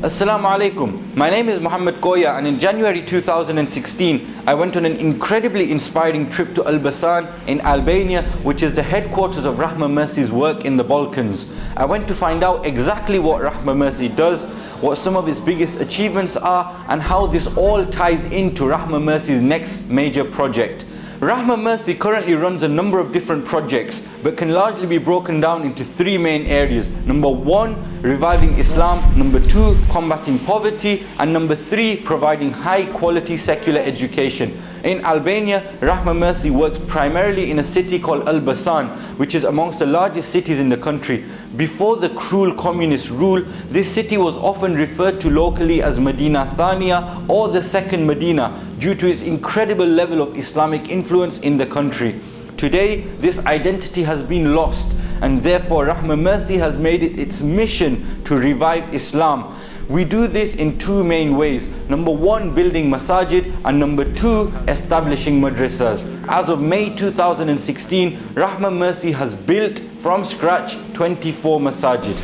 Assalamu alaikum. My name is Muhammad Koya, and in January 2016 I went on an incredibly inspiring trip to Elbasan in Albania, which is the headquarters of Rahma Mercy's work in the Balkans. I went to find out exactly what Rahma Mercy does, what some of its biggest achievements are, and how this all ties into Rahma Mercy's next major project. Rahma Mercy currently runs a number of different projects, but can largely be broken down into three main areas. Number one, reviving Islam. Number two, combating poverty. And number three, providing high quality secular education. In Albania, Rahma Mercy works primarily in a city called Elbasan, which is amongst the largest cities in the country. Before the cruel communist rule, this city was often referred to locally as Medina Thania, or the second Medina, due to its incredible level of Islamic influence in the country. Today, this identity has been lost, and therefore Rahma Mercy has made it its mission to revive Islam. We do this in two main ways. Number one, building masajid, and number two, establishing madrasas. As of May 2016, Rahma Mercy has built from scratch 24 masajid.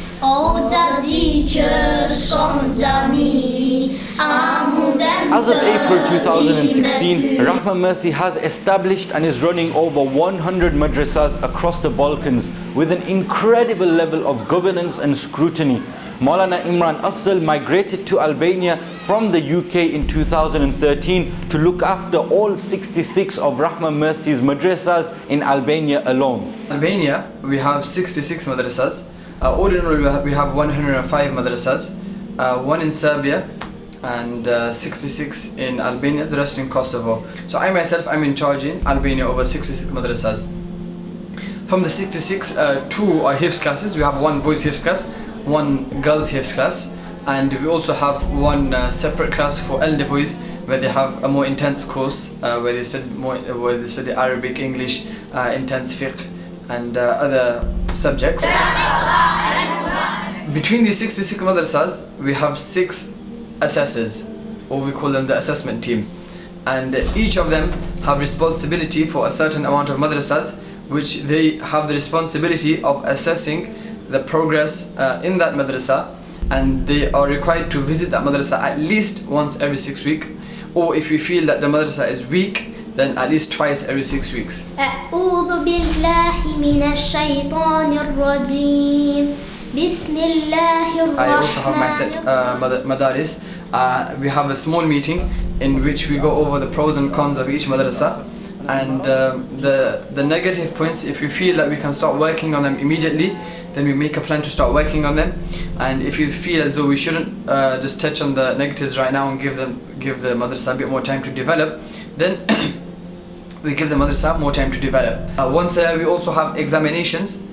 As of April 2016, Rahma Mercy has established and is running over 100 madrasas across the Balkans with an incredible level of governance and scrutiny. Maulana Imran Afzal migrated to Albania from the UK in 2013 to look after all 66 of Rahma Mercy's madrasas in Albania alone. Albania, we have 66 madrasas. All in all, we have 105 madrasas, one in Serbia and 66 in Albania, the rest in Kosovo. So I myself, I'm in charge in Albania over 66 madrasas. From the 66, two are Hifz classes. We have one boys Hifz class, one girls Hifz class, and we also have one separate class for elder boys where they have a more intense course where they study Arabic, English, intense fiqh and other subjects. Between these 66 madrasas, we have 6 assessors, or we call them the assessment team, and each of them have responsibility for a certain amount of madrasas, which they have the responsibility of assessing the progress in that madrasa, and they are required to visit that madrasa at least once every 6 weeks, or if we feel that the madrasa is weak, then at least twice every 6 weeks. أعوذ بالله من الشيطان الرجيم. بسم الله الرحمن. I also have my set madaris. We have a small meeting in which we go over the pros and cons of each madrasa, and the negative points, if we feel that we can start working on them immediately, then we make a plan to start working on them. And if you feel as though we shouldn't just touch on the negatives right now and give the madrasa a bit more time to develop, then we give the madrasa more time to develop. Once we also have examinations.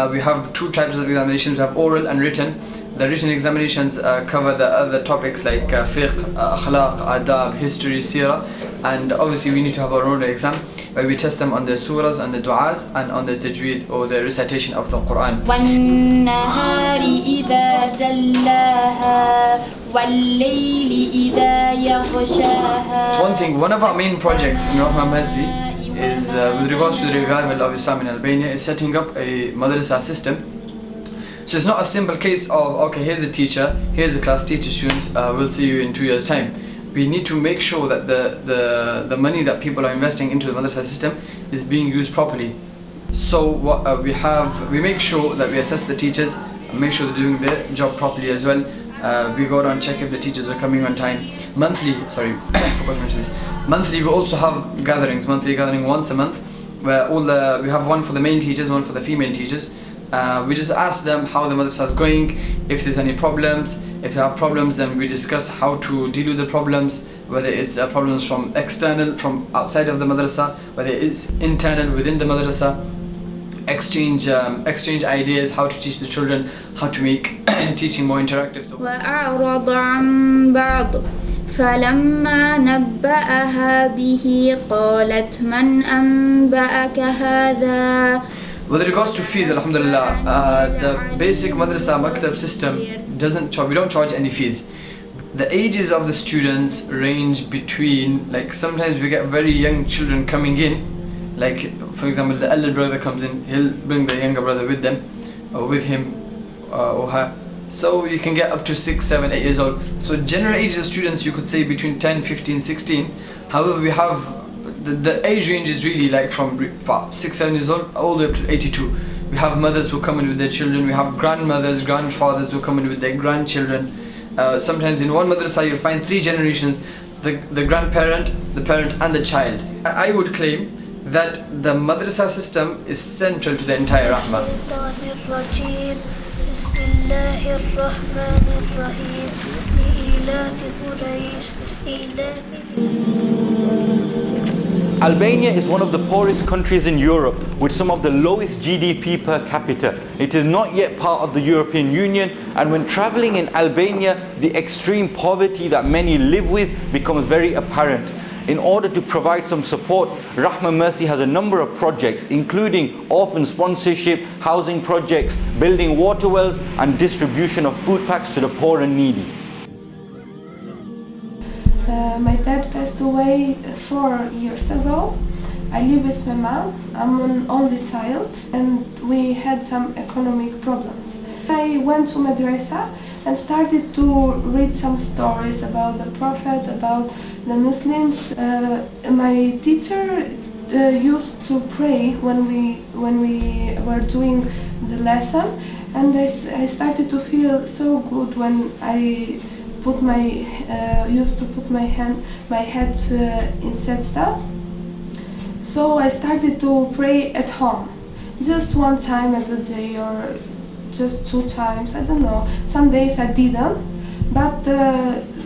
We have 2 types of examinations. We have oral and written. The written examinations cover the other topics like fiqh, akhlaq, adab, history, seerah, and obviously we need to have our oral exam where we test them on the surahs and the du'as and on the tajweed or the recitation of the Quran. وَالنَّهَارِ إِذَا جَلَّاهَا وَاللَّيْلِ إِذَا يَغْشَاهَا. One of our main projects in Rahma Mercy is with regards to the revival of Islam in Albania is setting up a madrasa system. So it's not a simple case of, okay, here's the teacher, here's the class, teacher students, we'll see you in 2 years time. We need to make sure that the money that people are investing into the madrasa system is being used properly. So what we make sure that we assess the teachers and make sure they're doing their job properly as well. We go around, check if the teachers are coming on time. Monthly, sorry, I forgot to mention this. Monthly, we also have gatherings. Monthly gathering once a month, where we have one for the male teachers, one for the female teachers. We just ask them how the madrasa is going, if there's any problems. If they have problems, then we discuss how to deal with the problems, whether it's problems from external, from outside of the madrasa, whether it's internal within the madrasa. Exchange ideas, how to teach the children, how to make teaching more interactive. وأعرض عن بعض فلما نبأها به قالت من أنبأك هذا. With regards to fees, alhamdulillah, the basic madrasa maktab system we don't charge any fees. The ages of the students range between, like, sometimes we get very young children coming in. Like, for example, the elder brother comes in, he'll bring the younger brother with them, or with him or her. So you can get up to 6, 7, 8 years old. So general ages of students, you could say between 10, 15, 16. However, we have the age range is really like from 6, 7 years old all the way up to 82. We have mothers who come in with their children. We have grandmothers, grandfathers who come in with their grandchildren. Sometimes in one madrasa you'll find 3 generations: the grandparent, the parent, and the child. I would claim that the madrasa system is central to the entire Rahma. Albania is one of the poorest countries in Europe with some of the lowest GDP per capita. It is not yet part of the European Union, and when traveling in Albania, the extreme poverty that many live with becomes very apparent. In order to provide some support, Rahma Mercy has a number of projects, including orphan sponsorship, housing projects, building water wells, and distribution of food packs to the poor and needy. My dad passed away 4 years ago. I live with my mom. I'm an only child, and we had some economic problems. I went to madrasa and started to read some stories about the Prophet, about the Muslims. My teacher used to pray when we were doing the lesson, and I started to feel so good when I used to put my head in sajda. So I started to pray at home, just one time at the day or just 2 times, I don't know. Some days I didn't, but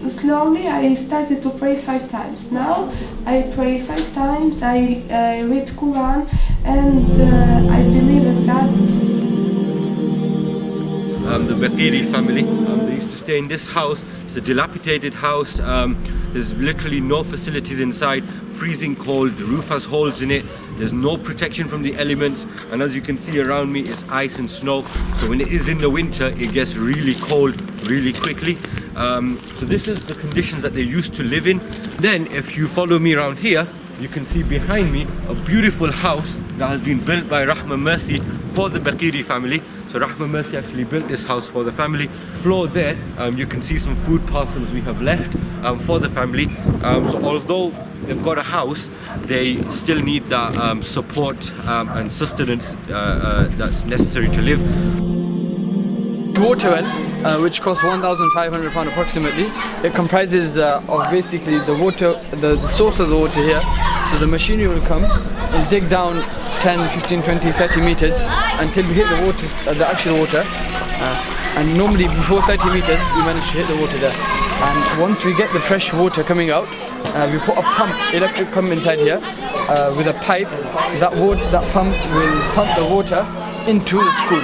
slowly I started to pray 5 times. Now I pray 5 times, I read Quran, and I believe in God. The Baqiri family, they used to stay in this house. It's a dilapidated house. There's literally no facilities inside, freezing cold, the roof has holes in it, there's no protection from the elements, and as you can see around me, it's ice and snow. So when it is in the winter, it gets really cold really quickly. So this is the conditions that they used to live in. Then if you follow me around here, you can see behind me a beautiful house that has been built by Rahma Mercy for the Baqiri family. So Rahma Mercy actually built this house for the family. Floor there, you can see some food parcels we have left for the family. So although they've got a house, they still need that support and sustenance that's necessary to live. Water well, which costs £1,500 approximately. It comprises of basically the water, the source of the water here. So the machinery will come and dig down 10, 15, 20, 30 meters until we hit the water, the actual water. And normally before 30 meters, we manage to hit the water there. And once we get the fresh water coming out, we put a pump, electric pump inside here with a pipe. That pump will pump the water into the school.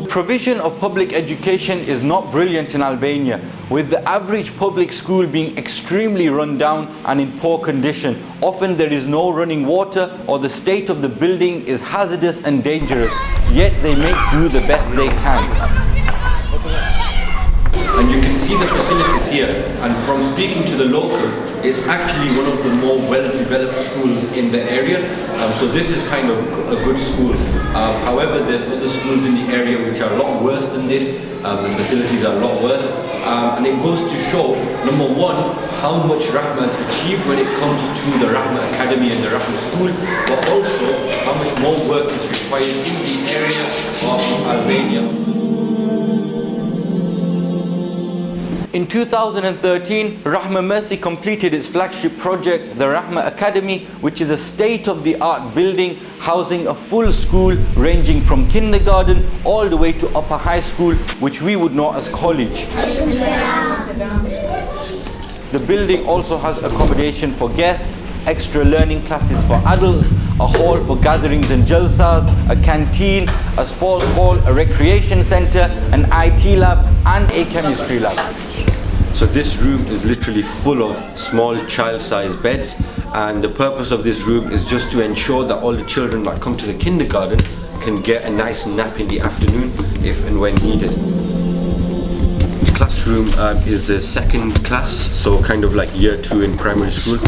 Provision of public education is not brilliant in Albania, with the average public school being extremely run down and in poor condition. Often there is no running water, or the state of the building is hazardous and dangerous, yet they make do the best they can. And you can see the facilities here, and from speaking to the locals, it's actually one of the more well-developed schools in the area. So this is kind of a good school. However, there's other schools in the area which are a lot worse than this. The facilities are a lot worse. And it goes to show, number one, how much Rahma has achieved when it comes to the Rama Academy and the Rahma school, but also how much more work is required in the area of Albania. In 2013, Rahma Mercy completed its flagship project, the Rama Academy, which is a state-of-the-art building housing a full school ranging from kindergarten all the way to upper high school, which we would know as college. The building also has accommodation for guests, extra learning classes for adults, a hall for gatherings and jalsas, a canteen, a sports hall, a recreation center, an IT lab, and a chemistry lab. So this room is literally full of small child-sized beds, and the purpose of this room is just to ensure that all the children that come to the kindergarten can get a nice nap in the afternoon if and when needed. The classroom is the second class, so kind of like year 2 in primary school,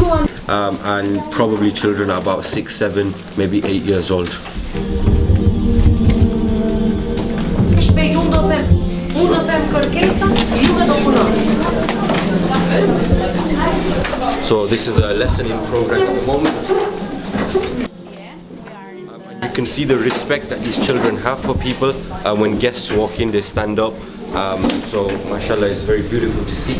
and probably children are about 6, 7, maybe 8 years old. So this is a lesson in progress at the moment. You can see the respect that these children have for people. When guests walk in, they stand up. So mashallah, it's very beautiful to see.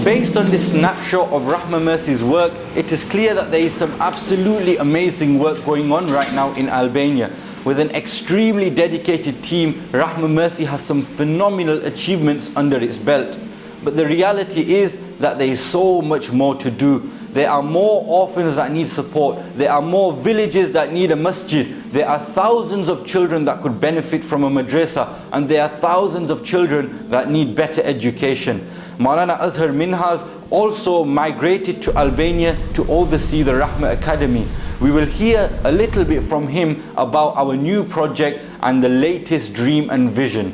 Based on this snapshot of Rahma Mercy's work, it is clear that there is some absolutely amazing work going on right now in Albania. With an extremely dedicated team, Rahma Mercy has some phenomenal achievements under its belt. But the reality is that there is so much more to do. There are more orphans that need support. There are more villages that need a masjid. There are thousands of children that could benefit from a madrasa. And there are thousands of children that need better education. Maulana Azhar Minhas also migrated to Albania to oversee the Rahma Academy. We will hear a little bit from him about our new project and the latest dream and vision.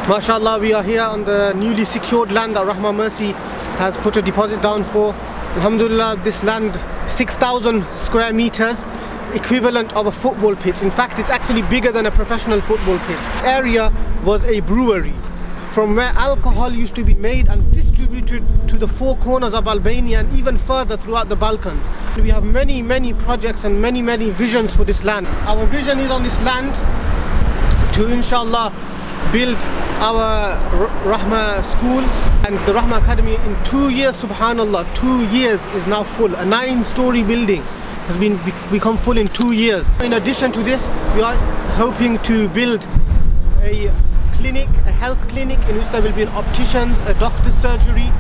MashaAllah, we are here on the newly secured land that Rahma Mercy has put a deposit down for. Alhamdulillah, this land, 6,000 square meters, equivalent of a football pitch. In fact, it's actually bigger than a professional football pitch. The area was a brewery from where alcohol used to be made and distributed to the four corners of Albania and even further throughout the Balkans. We have many projects and many visions for this land. Our vision is on this land to inshallah build our Rahma school and the Rama Academy in 2 years. Subhanallah, 2 years is now full. A 9-story building has become full in 2 years. In addition to this, we are hoping to build a clinic, a health clinic in which there will be an opticians, a doctor's surgery,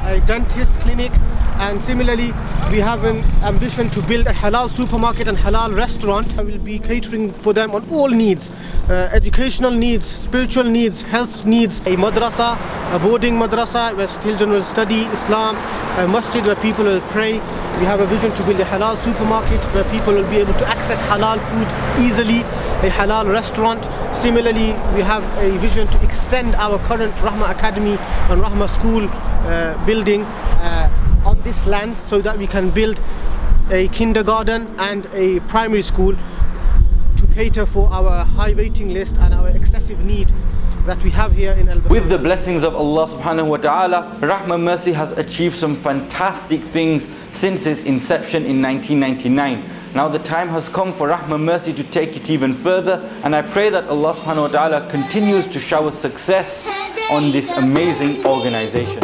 a dentist clinic, and similarly we have an ambition to build a halal supermarket and halal restaurant. I will be catering for them on all needs, educational needs, spiritual needs, health needs, a madrasa, a boarding madrasa where children will study Islam, a masjid where people will pray. We have a vision to build a halal supermarket where people will be able to access halal food easily, a halal restaurant. Similarly, we have a vision to extend our current Rahma Academy and Rahma School building on this land so that we can build a kindergarten and a primary school to cater for our high waiting list and our excessive need that we have here in Albania. With the blessings of Allah subhanahu wa ta'ala, Rahma Mercy has achieved some fantastic things since its inception in 1999. Now the time has come for Rahma Mercy to take it even further, and I pray that Allah subhanahu wa ta'ala continues to shower success on this amazing organization.